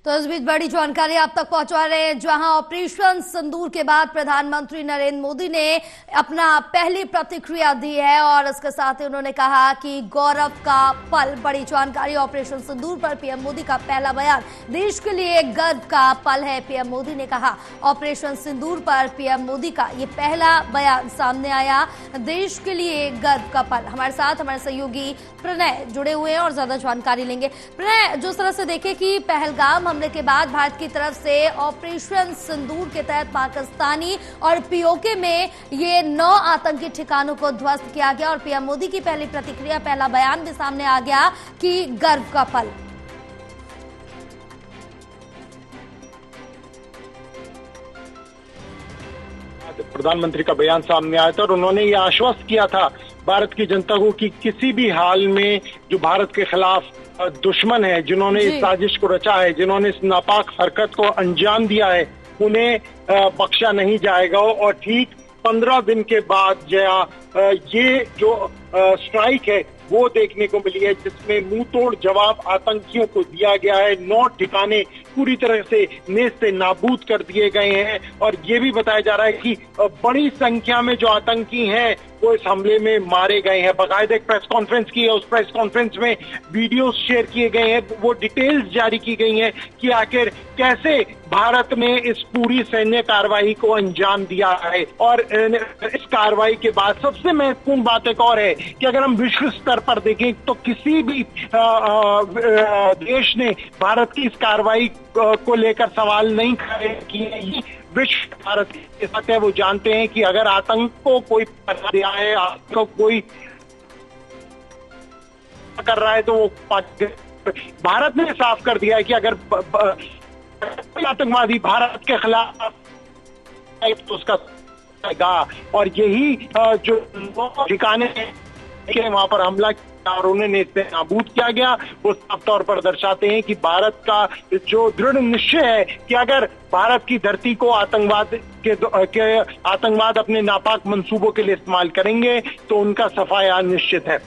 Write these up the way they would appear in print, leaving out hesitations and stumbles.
तो इस बीच बड़ी जानकारी आप तक पहुंचा रहे हैं, जहां ऑपरेशन सिंदूर के बाद प्रधानमंत्री नरेंद्र मोदी ने अपना पहली प्रतिक्रिया दी है और इसके साथ ही उन्होंने कहा कि गौरव का पल। बड़ी जानकारी ऑपरेशन सिंदूर पर पीएम मोदी का पहला बयान देश के लिए गर्व का पल है। पीएम मोदी ने कहा, ऑपरेशन सिंदूर पर पीएम मोदी का ये पहला बयान सामने आया, देश के लिए गर्व का पल। हमारे साथ हमारे सहयोगी प्रणय जुड़े हुए हैं और ज्यादा जानकारी लेंगे। प्रणय, जिस तरह से देखे कि पहलगाम हमले के बाद भारत की तरफ से ऑपरेशन सिंदूर के तहत पाकिस्तानी और पीओके में ये 9 आतंकी ठिकानों को ध्वस्त किया गया और पीएम मोदी की पहली प्रतिक्रिया, पहला बयान भी सामने आ गया कि गर्व का पल। प्रधानमंत्री का बयान सामने आया था और उन्होंने ये आश्वस्त किया था भारत की जनता को कि किसी भी हाल में जो भारत के खिलाफ दुश्मन है, जिन्होंने इस साजिश को रचा है, जिन्होंने इस नापाक हरकत को अंजाम दिया है, उन्हें बख्शा नहीं जाएगा। और ठीक 15 दिन के बाद ये जो स्ट्राइक है वो देखने को मिली है, जिसमें मुंह तोड़ जवाब आतंकियों को दिया गया है। 9 ठिकाने पूरी तरह से नेस्त नाबूद कर दिए गए हैं और ये भी बताया जा रहा है कि बड़ी संख्या में जो आतंकी हैं वो इस हमले में मारे गए हैं। बाकायदा एक प्रेस कॉन्फ्रेंस की है, उस प्रेस कॉन्फ्रेंस में वीडियोस शेयर किए गए हैं, वो डिटेल्स जारी की गई हैं कि आखिर कैसे भारत ने इस पूरी सैन्य कार्रवाई को अंजाम दिया है। और इस कार्रवाई के बाद सबसे महत्वपूर्ण बात एक और है कि अगर हम विश्व स्तर पर देखें तो किसी भी देश ने भारत की इस कार्रवाई को लेकर सवाल नहीं खड़े किए। विश्व भारत के साथ है, वो जानते हैं कि अगर आतंक को कोई दिया है, आतंक को कोई कर रहा है तो वो भारत ने साफ कर दिया है कि अगर कोई आतंकवादी भारत के खिलाफ तो उसका और यही जो ठिकाने वहां पर हमला और उन्हें नाबूद किया गया, वो साफ तौर पर दर्शाते हैं कि भारत का जो दृढ़ निश्चय है कि अगर भारत की धरती को आतंकवाद अपने नापाक मंसूबों के लिए इस्तेमाल करेंगे तो उनका सफाया निश्चित है।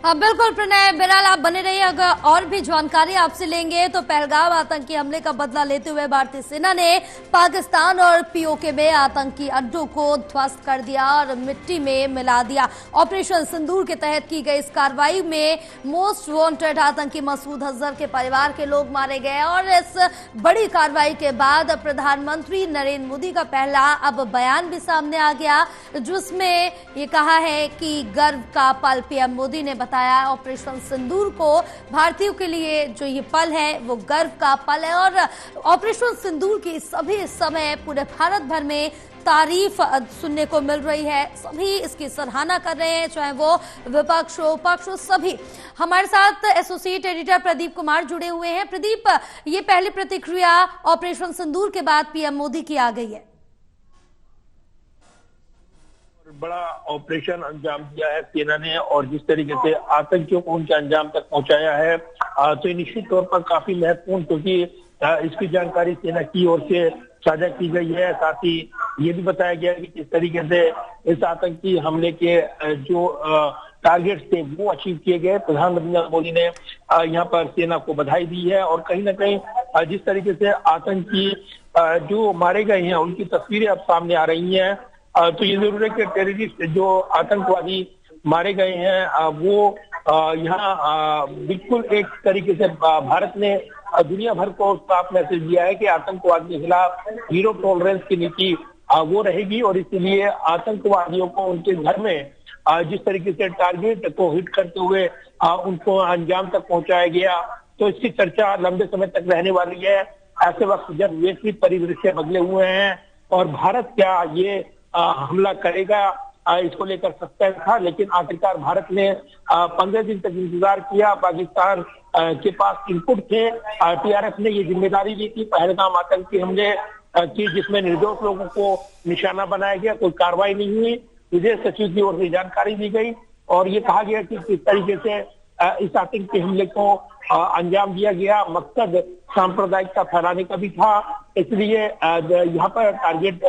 बिल्कुल प्रणय, बिलाल आप बने रहिए, अगर और भी जानकारी आपसे लेंगे। तो पहलगाम आतंकी हमले का बदला लेते हुए भारतीय सेना ने पाकिस्तान और पीओके में आतंकी अड्डों को ध्वस्त कर दिया और मिट्टी में मिला दिया। ऑपरेशन सिंदूर के तहत की गई इस कार्रवाई में मोस्ट वांटेड आतंकी मसूद अजहर के परिवार के लोग मारे गए और इस बड़ी कार्रवाई के बाद प्रधानमंत्री नरेंद्र मोदी का पहला अब बयान भी सामने आ गया, जिसमें ये कहा है कि गर्व का पल। पीएम मोदी ने बताया ऑपरेशन सिंदूर को भारतीयों के लिए जो ये पल है वो गर्व का पल है और ऑपरेशन सिंदूर की सभी समय पूरे भारत भर में तारीफ सुनने को मिल रही है। सभी इसकी सराहना कर रहे हैं, चाहे वो विपक्ष हो पक्ष हो, सभी। हमारे साथ एसोसिएट एडिटर प्रदीप कुमार जुड़े हुए हैं। प्रदीप, ये पहली प्रतिक्रिया ऑपरेशन सिंदूर के बाद पीएम मोदी की आ गई है। बड़ा ऑपरेशन अंजाम दिया है सेना ने और जिस तरीके से आतंकियों को उनके अंजाम तक पहुंचाया है तो ये निश्चित तौर पर काफी महत्वपूर्ण, क्योंकि इसकी जानकारी सेना की ओर से साझा की गई है। साथ ही ये भी बताया गया है कि किस तरीके से इस आतंकी हमले के जो टारगेट्स थे वो अचीव किए गए। प्रधानमंत्री नरेंद्र मोदी ने यहाँ पर सेना को बधाई दी है और कहीं ना कहीं जिस तरीके से आतंकी जो मारे गए हैं उनकी तस्वीरें अब सामने आ रही हैं, तो ये जरूर है कि टेररिस्ट जो आतंकवादी मारे गए हैं वो यहाँ बिल्कुल एक तरीके से भारत ने दुनिया भर को साफ मैसेज दिया है कि आतंकवाद के खिलाफ जीरो टॉलरेंस की नीति वो रहेगी और इसीलिए आतंकवादियों को उनके घर में जिस तरीके से टारगेट को हिट करते हुए उनको अंजाम तक पहुंचाया गया, तो इसकी चर्चा लंबे समय तक रहने वाली है। ऐसे वक्त जब वैश्विक परिदृश्य बदले हुए हैं और भारत क्या ये हमला करेगा इसको लेकर सस्पेंस था, लेकिन आखिरकार भारत ने 15 दिन तक इंतजार किया। पाकिस्तान के पास इनपुट थे, टीआरएफ ने ये जिम्मेदारी ली थी पहलगाम आतंकी हमले की, जिसमें निर्दोष लोगों को निशाना बनाया गया, कोई कार्रवाई नहीं हुई। विदेश सचिव की ओर से जानकारी दी गई और ये कहा गया कि किस तरीके से इस आतंकी हमले को अंजाम दिया गया। मकसद सांप्रदायिकता फैलाने का भी था, इसलिए यहाँ पर टारगेट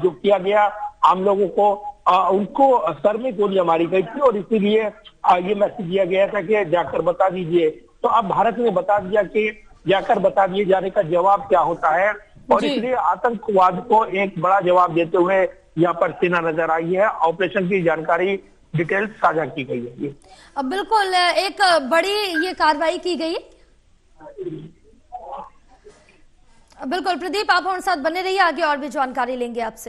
जो किया गया आम लोगों को, उनको सर में गोलियां मारी गई थी और इसीलिए ये मैसेज दिया गया था कि जाकर बता दीजिए। तो अब भारत ने बता दिया कि जाकर बता दिए जाने का जवाब क्या होता है। और इसलिए आतंकवाद को एक बड़ा जवाब देते हुए यहाँ पर सेना नजर आई है। ऑपरेशन की जानकारी डिटेल्स साझा की गई है। अब बिल्कुल एक बड़ी ये कार्रवाई की गई। बिल्कुल प्रदीप, आप हमारे साथ बने रहिए, आगे और भी जानकारी लेंगे आपसे।